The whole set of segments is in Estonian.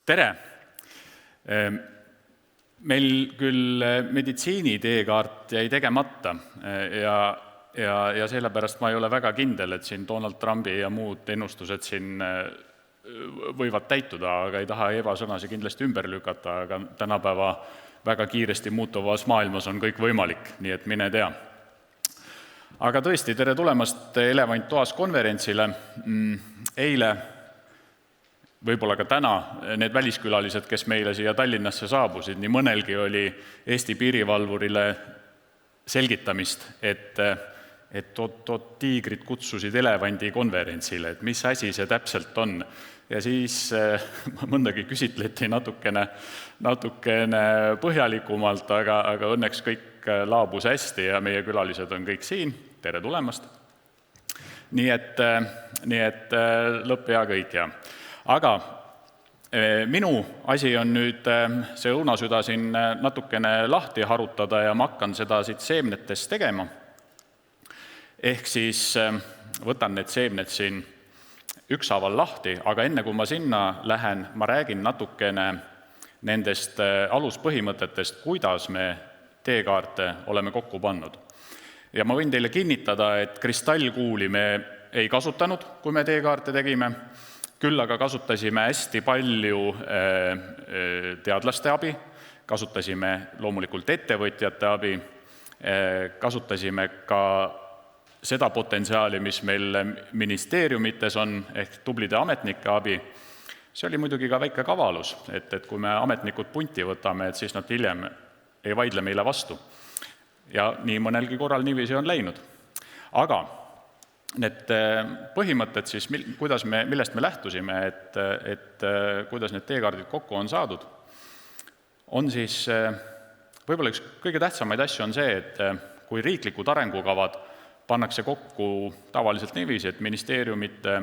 Tere! Meil küll meditsiini teekaart jäi tegemata ja sellepärast ma ei ole väga kindel, et siin Donald Trumpi ja muud ennustused siin võivad täituda, aga ei taha ebasõnasi kindlasti ümber lükata, aga tänapäeva väga kiiresti muutuvas maailmas on kõik võimalik, nii et mine tea. Aga tõesti, tere tulemast Elevant toas konverentsile. Eile, võib-olla ka täna, need väliskülalised, kes meile siia Tallinnasse saabusid, nii mõnelgi oli Eesti piirivalvurile selgitamist, et tiigrid kutsusid Elevandi konverentsile, et mis asi see täpselt on. Ja siis mõndagi küsitleti natukene põhjalikumalt, aga õnneks kõik laabus hästi ja meie külalised on kõik siin. Tere tulemast! Nii et lõpp hea kõik ja. Aga minu asi on nüüd see õunasüda siin natukene lahti harutada ja ma hakkan seda siit seemnetest tegema. Ehk siis võtan need seemned siin ükshaaval lahti, aga enne kui ma sinna lähen, ma räägin natukene nendest aluspõhimõtetest, kuidas me teekaarte oleme kokku pannud. Ja ma võin teile kinnitada, et kristallkuuli me ei kasutanud, kui me teekaarte tegime, küll aga kasutasime hästi palju teadlaste abi, kasutasime loomulikult ettevõtjate abi, kasutasime ka seda potentsiaali, mis meil ministeeriumites on, ehk tublide ametnike abi. See oli muidugi ka väike kavalus, et kui me ametnikud punti võtame, et siis nad hiljem ei vaidle meile vastu. Ja nii mõnelgi korral niiviisi on läinud. Aga need põhimõtted siis, millest me lähtusime, et kuidas need teekaardid kokku on saadud, on siis võib-olla üks kõige tähtsamaid asju on see, et kui riiklikud arengukavad pannakse kokku tavaliselt niiviisi, et ministeeriumite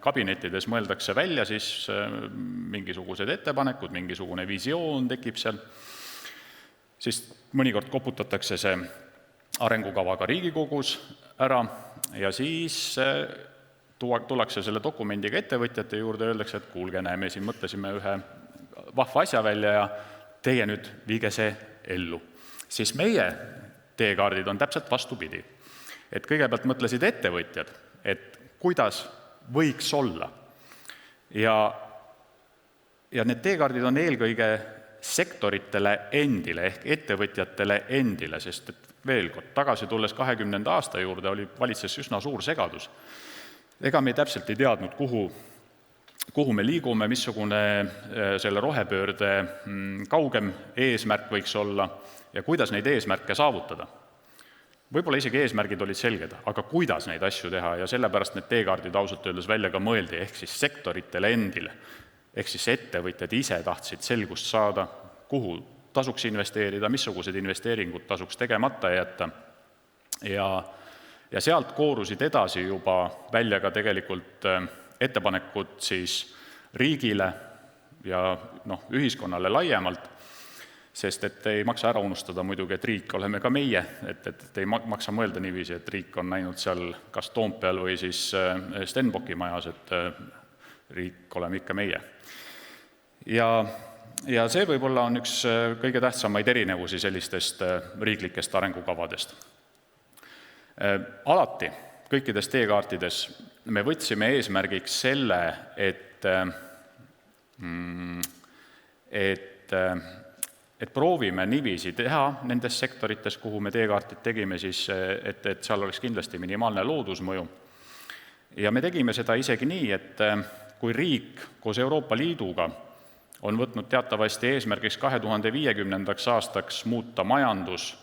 kabinettides mõeldakse välja siis mingisugused ettepanekud, mingisugune visioon tekib seal, siis mõnikord koputatakse see arengukava ka Riigikogus ära ja siis tullakse selle dokumendiga ettevõtjate juurde ja öeldakse, et kuulge, näeme, siin mõtlesime ühe vahva asja välja ja teie nüüd viige see ellu. Siis meie teekaardid on täpselt vastupidi. Et kõigepealt mõtlesid ettevõtjad, et kuidas võiks olla. Ja need teekaardid on eelkõige sektoritele endile ehk ettevõtjatele endile, sest et veel kord tagasi tulles 20. aasta juurde valitses üsna suur segadus. Ega me täpselt ei teadnud, kuhu me liigume, missugune selle rohepöörde kaugem eesmärk võiks olla ja kuidas neid eesmärke saavutada. Võib-olla isegi eesmärgid olid selged, aga kuidas neid asju teha ja sellepärast need teekaardid ausalt öeldes välja ka mõeldi, ehk siis sektoritele endile. Ehk siis ettevõtjad ise tahtsid selgust saada, kuhu tasuks investeerida, missugused investeeringud tasuks tegemata jätta. Ja sealt koorusid edasi juba välja ka tegelikult ettepanekud siis riigile ja ühiskonnale laiemalt, sest et ei maksa ära unustada muidugi, et riik oleme ka meie, et ei maksa mõelda niiviisi, et riik on näinud seal kas Toompeal või siis Stenbocki majas, et riik oleme ikka meie. Ja see võib-olla on üks kõige tähtsamaid erinevusi sellistest riiklikest arengukavadest. Alati kõikides teekaartides me võtsime eesmärgiks selle, et proovime niiviisi teha nendes sektorites, kuhu me teekaartid tegime, siis, et seal oleks kindlasti minimaalne loodusmõju. Ja me tegime seda isegi nii, et kui riik koos Euroopa Liiduga on võtnud teatavasti eesmärgiks 2050. aastaks muuta majandus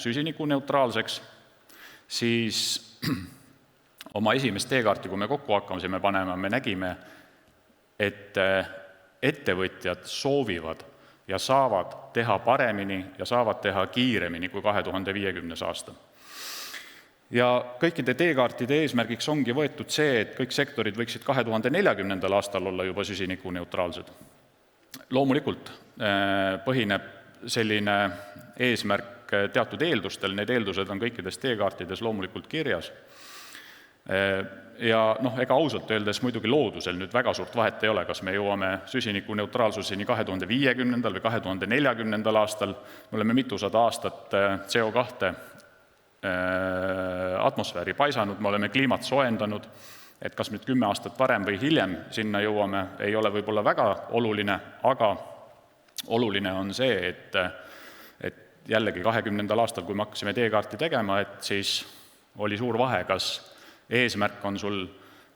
süsinikuneutraalseks, siis oma esimest teekaarti, kui me kokku hakkasime panema, me nägime, et ettevõtjad soovivad ja saavad teha paremini ja saavad teha kiiremini kui 2050. aasta. Ja kõikide teekaartide eesmärgiks ongi võetud see, et kõik sektorid võiksid 2040. aastal olla juba süsinikuneutraalsed. Loomulikult põhineb selline eesmärk teatud eeldustel, need eeldused on kõikides teekaartides loomulikult kirjas. Ja ega ausalt öeldes muidugi loodusel nüüd väga suurt vahet ei ole, kas me jõuame süsiniku neutraalsuseni 2050. või 2040. aastal. Me oleme mitusada aastat CO2 atmosfääri paisanud, me oleme kliimat soojendanud, et kas nüüd 10 aastat varem või hiljem sinna jõuame, ei ole võib-olla väga oluline, aga oluline on see, et jällegi 20. aastal, kui me hakkasime teekaarti tegema, et siis oli suur vahe, kas eesmärk on sul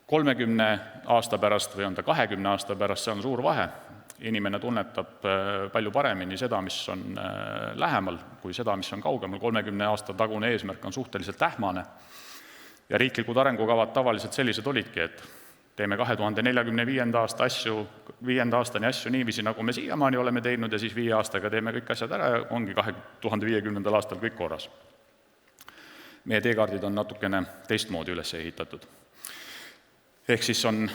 30 aasta pärast või on ta 20 aasta pärast, see on suur vahe. Inimene tunnetab palju paremini seda, mis on lähemal, kui seda, mis on kaugemal. 30 aasta tagune eesmärk on suhteliselt ähmane. Ja riiklikud arengukavad tavaliselt sellised olidki, et teeme 2045. aastani asju niiviisi, nagu me siiamaani oleme teinud, ja siis 5 aastaga teeme kõik asjad ära ja ongi 2050. aastal kõik korras. Meie teekaardid on natukene teistmoodi üles ehitatud. Ehk siis on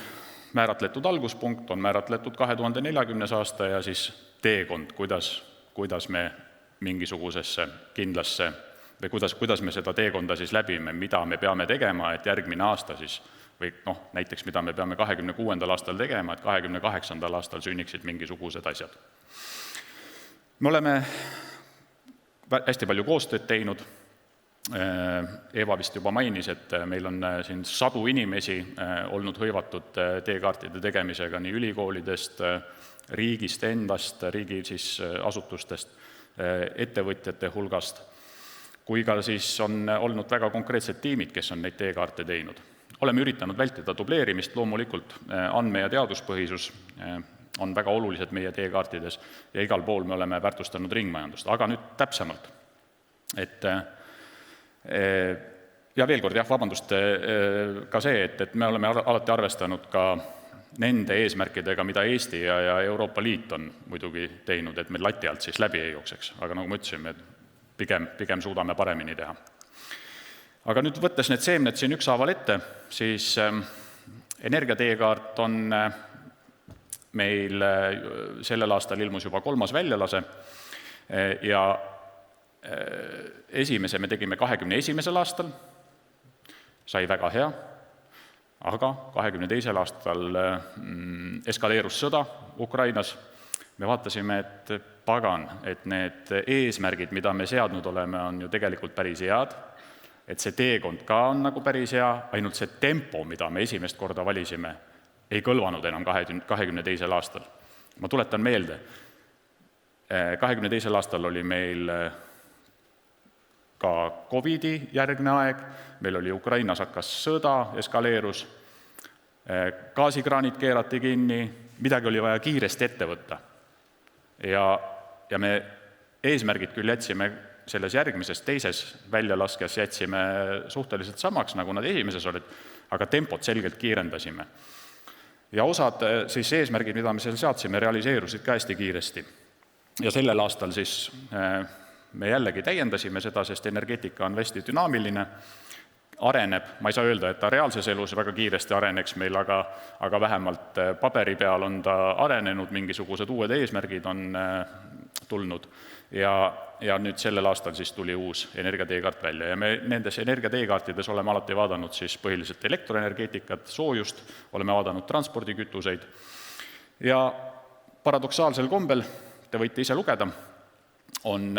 määratletud alguspunkt, on määratletud 2040. aasta ja siis teekond, kuidas me mingisugusesse kindlasse või kuidas me seda teekonda siis läbime, mida me peame tegema, et järgmine aasta siis, või näiteks mida me peame 26. aastal tegema, et 28. aastal sünniksid mingisugused asjad. Me oleme hästi palju koostööd teinud. Eva vist juba mainis, et meil on siin 100 inimesi olnud hõivatud teekaartide tegemisega nii ülikoolidest, riigist endast, riigi siis asutustest, ettevõtjate hulgast, kui ka siis on olnud väga konkreetsed tiimid, kes on neid teekaarte teinud. Oleme üritanud vältida dubleerimist, loomulikult andme- ja teaduspõhisus on väga olulised meie teekaartides ja igal pool me oleme väärtustanud ringmajandust. Aga nüüd täpsemalt, ja veel kord, vabandust, ka see, et me oleme alati arvestanud ka nende eesmärkidega, mida Eesti ja Euroopa Liit on muidugi teinud, et me lati alt siis läbi ei jookseks. Aga nagu ma ütlesin, me pigem suudame paremini teha. Aga nüüd võttes need seemned siin ükshaaval ette, siis energiateekaart on meil sellel aastal ilmus juba 3. väljalase ja esimese me tegime 21. aastal, sai väga hea, aga 22. aastal eskaleerus sõda Ukrainas. Me vaatasime, et pagan, et need eesmärgid, mida me seadnud oleme, on ju tegelikult päris head, et see teekond ka on nagu päris hea, ainult see tempo, mida me esimest korda valisime, ei kõlvanud enam 22. aastal. Ma tuletan meelde, 22. aastal oli meil ka COVID-i järgne aeg, meil oli Ukrainas hakkas sõda, eskaleerus, gaasikraanid keerati kinni, midagi oli vaja kiiresti ette võtta. Ja me eesmärgid küll jätsime selles järgmises teises väljalaskes jätsime suhteliselt samaks, nagu nad esimeses olid, aga tempot selgelt kiirendasime. Ja osad siis eesmärgid, mida me seal seadsime, realiseerusid ka hästi kiiresti. Ja sellel aastal siis me jällegi täiendasime seda, sest energeetika on hästi dünaamiline, areneb, ma ei saa öelda, et ta reaalses elus väga kiiresti areneks meil, aga vähemalt paberi peal on ta arenenud, mingisugused uued eesmärgid on tulnud ja nüüd sellel aastal siis tuli uus energiateekaart välja ja me nendes energiateekaartides oleme alati vaadanud siis põhiliselt elektroenergeetikat, soojust, oleme vaadanud transpordikütuseid ja paradoksaalsel kombel, te võite ise lugeda, on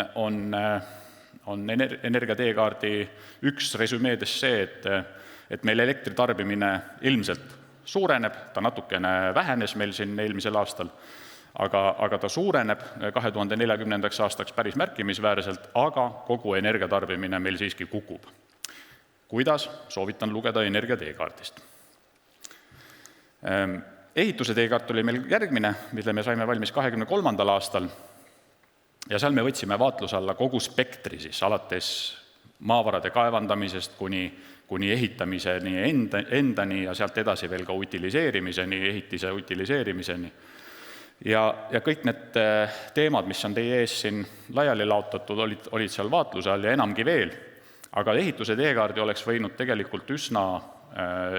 energiateekaardi üks resümeedes see, et meil elektritarbimine ilmselt suureneb, ta natukene vähenes meil siin eelmisel aastal, aga ta suureneb 2040. aastaks päris märkimisväärselt, aga kogu energiatarbimine meil siiski kukub. Kuidas? Soovitan lugeda energiateekaardist. Ehituse teekaart oli meil järgmine, mille me saime valmis 23. aastal ja seal me võtsime vaatluse alla kogu spektri siis, alates maavarade kaevandamisest kuni ehitamiseni endani ja sealt edasi veel ka utiliseerimiseni, ehitise utiliseerimiseni. Ja kõik need teemad, mis on teie ees siin laiali laotatud, olid seal vaatluse all ja enamgi veel, aga ehituse teekaardi oleks võinud tegelikult üsna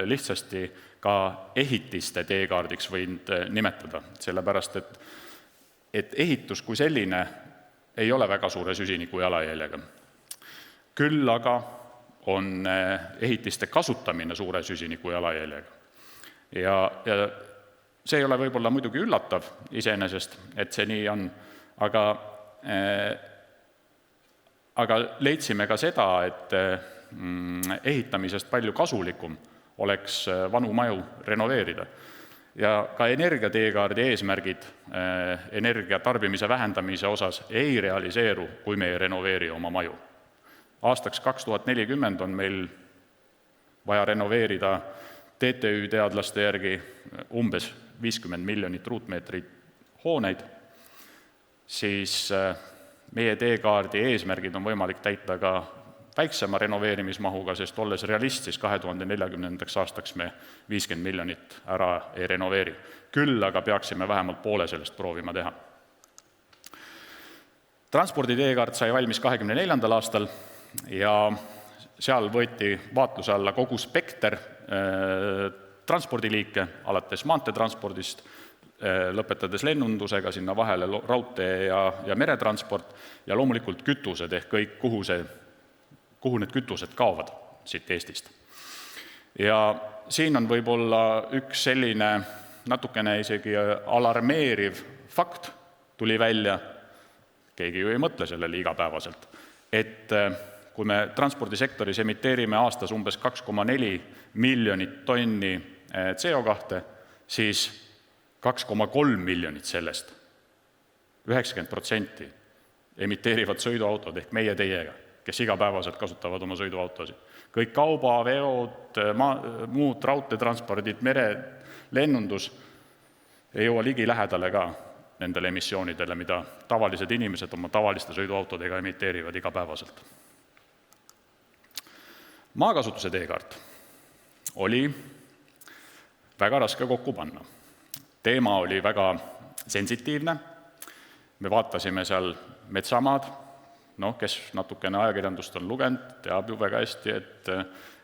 lihtsasti ka ehitiste teekaardiks võinud nimetada, sellepärast et ehitus kui selline ei ole väga suure süsiniku jalajäljega. Küll aga on ehitiste kasutamine suure süsiniku jalajäljega. Ja see ei ole võib-olla muidugi üllatav iseenesest, et see nii on, aga leidsime ka seda, et ehitamisest palju kasulikum oleks vanu maju renoveerida. Ja ka energiateekaardi eesmärgid energia tarbimise vähendamise osas ei realiseeru, kui me ei renoveeri oma maju. Aastaks 2040 on meil vaja renoveerida TTÜ teadlaste järgi umbes 50 miljonit ruutmeetrit hooneid, siis meie teekaardi eesmärgid on võimalik täita ka väiksema renoveerimismahuga, sest olles realist, siis 2040. aastaks me 50 miljonit ära ei renoveeri. Küll aga peaksime vähemalt poole sellest proovima teha. Transporditeekaart sai valmis 2024. aastal ja seal võeti vaatluse alla kogu spekter transpordiliike, alates maanteetranspordist, lõpetades lennundusega, sinna vahele raudtee ja meretransport ja loomulikult kütused ehk kõik, kuhu need kütused kaovad siit Eestist. Ja siin on võib-olla üks selline natukene isegi alarmeeriv fakt tuli välja, keegi ju ei mõtle sellele igapäevaselt, et kui me transpordisektoris emiteerime aastas umbes 2,4 miljonit tonni CO2, siis 2,3 miljonit sellest, 90% emiteerivad sõiduautod ehk meie teiega, kes igapäevaselt kasutavad oma sõiduautosid. Kõik kaubaveod, muud raudteetranspordid, lennundus ei jõua ligi lähedale ka nendele emissioonidele, mida tavalised inimesed oma tavaliste sõiduautodega emiteerivad igapäevaselt. Maakasutuse teekaart oli väga raske kokku panna. Teema oli väga sensitiivne. Me vaatasime seal metsamaad, kes natukene ajakirjandust on lugenud, teab ju väga hästi,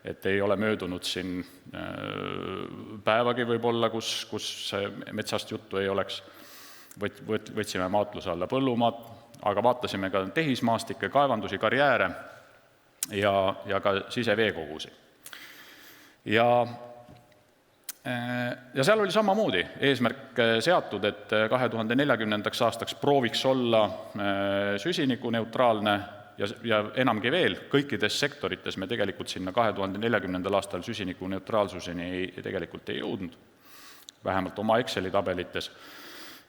et ei ole möödunud siin päevagi võib-olla, kus metsast juttu ei oleks. Võtsime maatluse alla põllumaad, aga vaatasime ka tehismaastikke, kaevandusi, karjääre ja ka siseveekogusi. Ja seal oli samamoodi eesmärk seatud, et 2040. aastaks prooviks olla süsinikuneutraalne ja enamgi veel, kõikides sektorites me tegelikult sinna 2040. aastal süsinikuneutraalsuseni tegelikult ei jõudnud, vähemalt oma Exceli tabelites.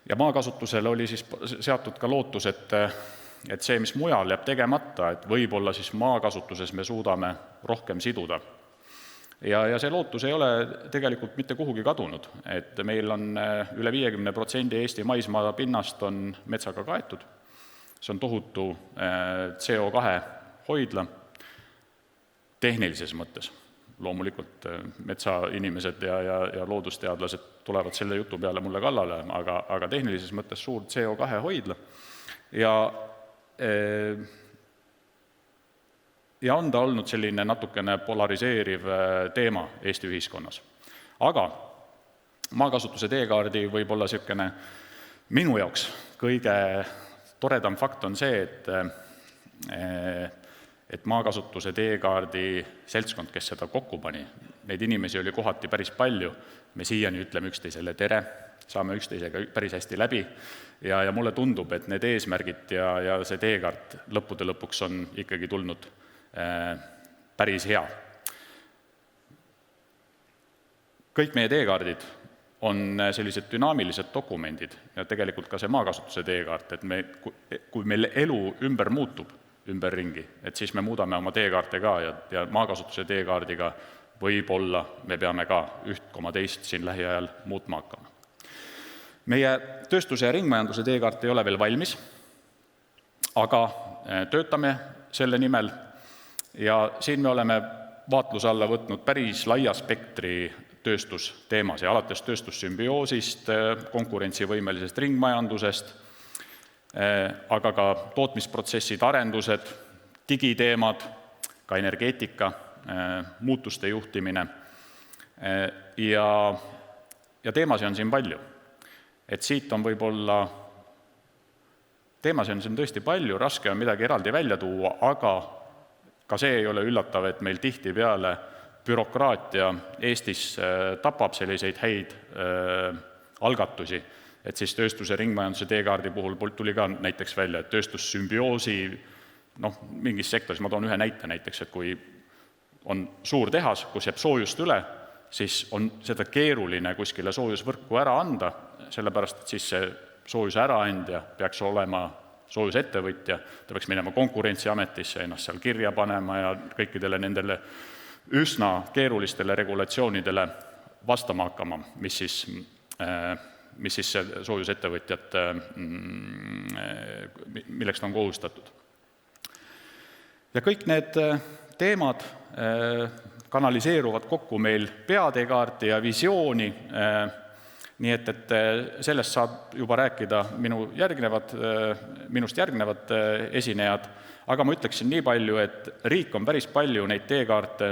Ja maakasutusele oli siis seatud ka lootus, et see, mis mujal jääb tegemata, et võib-olla siis maakasutuses me suudame rohkem siduda. Ja see lootus ei ole tegelikult mitte kuhugi kadunud, et meil on üle 50% Eesti maismaa pinnast on metsaga kaetud. See on tohutu CO2 hoidla tehnilises mõttes. Loomulikult metsainimesed ja loodusteadlased tulevad selle jutu peale mulle kallale, aga tehnilises mõttes suur CO2 hoidla. Ja on ta olnud selline natukene polariseeriv teema Eesti ühiskonnas. Aga maakasutuse teekaardi võib olla selline minu jaoks kõige toredam fakt on see, et maakasutuse teekaardi seltskond, kes seda kokku pani, neid inimesi oli kohati päris palju, me siiani ütleme üksteisele tere, saame üksteisega päris hästi läbi ja mulle tundub, et need eesmärgid ja see teekaart lõppude lõpuks on ikkagi tulnud päris hea. Kõik meie teekaardid on sellised dünaamilised dokumendid ja tegelikult ka see maakasutuse teekaart, et kui meil elu ümber muutub ümberringi, et siis me muudame oma teekaarte ka ja maakasutuse teekaardiga võib-olla me peame ka üht koma teist siin lähiajal muutma hakkama. Meie tööstuse ja ringmajanduse teekaart ei ole veel valmis, aga töötame selle nimel. Ja siin me oleme vaatluse alla võtnud päris laia spektri tööstusteemasid, alates tööstussümbioosist, konkurentsivõimelisest ringmajandusest, aga ka tootmisprotsessid, arendused, digiteemad, ka energeetika, muutuste juhtimine. Ja teemasid on siin palju. Et siit on võib-olla, teemasid on siin tõesti palju, raske on midagi eraldi välja tuua, aga ka see ei ole üllatav, et meil tihtipeale bürokraatia Eestis tapab selliseid häid algatusi, et siis tööstuse ringmajanduse teekaardi puhul tuli ka näiteks välja, et tööstussümbioosi mingis sektoris, ma toon ühe näite näiteks, et kui on suur tehas, kus jääb soojust üle, siis on seda keeruline kuskile soojusvõrku ära anda, sellepärast, et siis see soojuse äraandja peaks olema soojusettevõtja, ta peaks minema Konkurentsiametisse, ennast seal kirja panema ja kõikidele nendele üsna keerulistele regulatsioonidele vastama hakkama, mis siis soojusettevõtjad, milleks ta on kohustatud. Ja kõik need teemad kanaliseeruvad kokku meil peateekaarti ja visiooni, nii et sellest saab juba rääkida minust järgnevad esinejad, aga ma ütleksin nii palju, et riik on päris palju neid teekaarte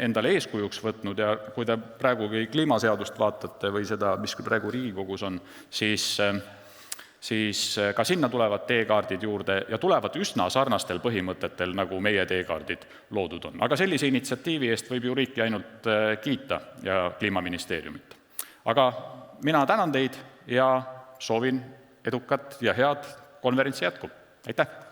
endale eeskujuks võtnud ja kui te praegugi kliimaseadust vaatate või seda, mis praegu Riigikogus on, siis ka sinna tulevad teekaardid juurde ja tulevad üsna sarnastel põhimõtetel, nagu meie teekaardid loodud on. Aga sellise initsiatiivi eest võib ju riiki ainult kiita ja Kliimaministeeriumit. Aga mina tänan teid ja soovin edukat ja head konverentsi jätku. Aitäh!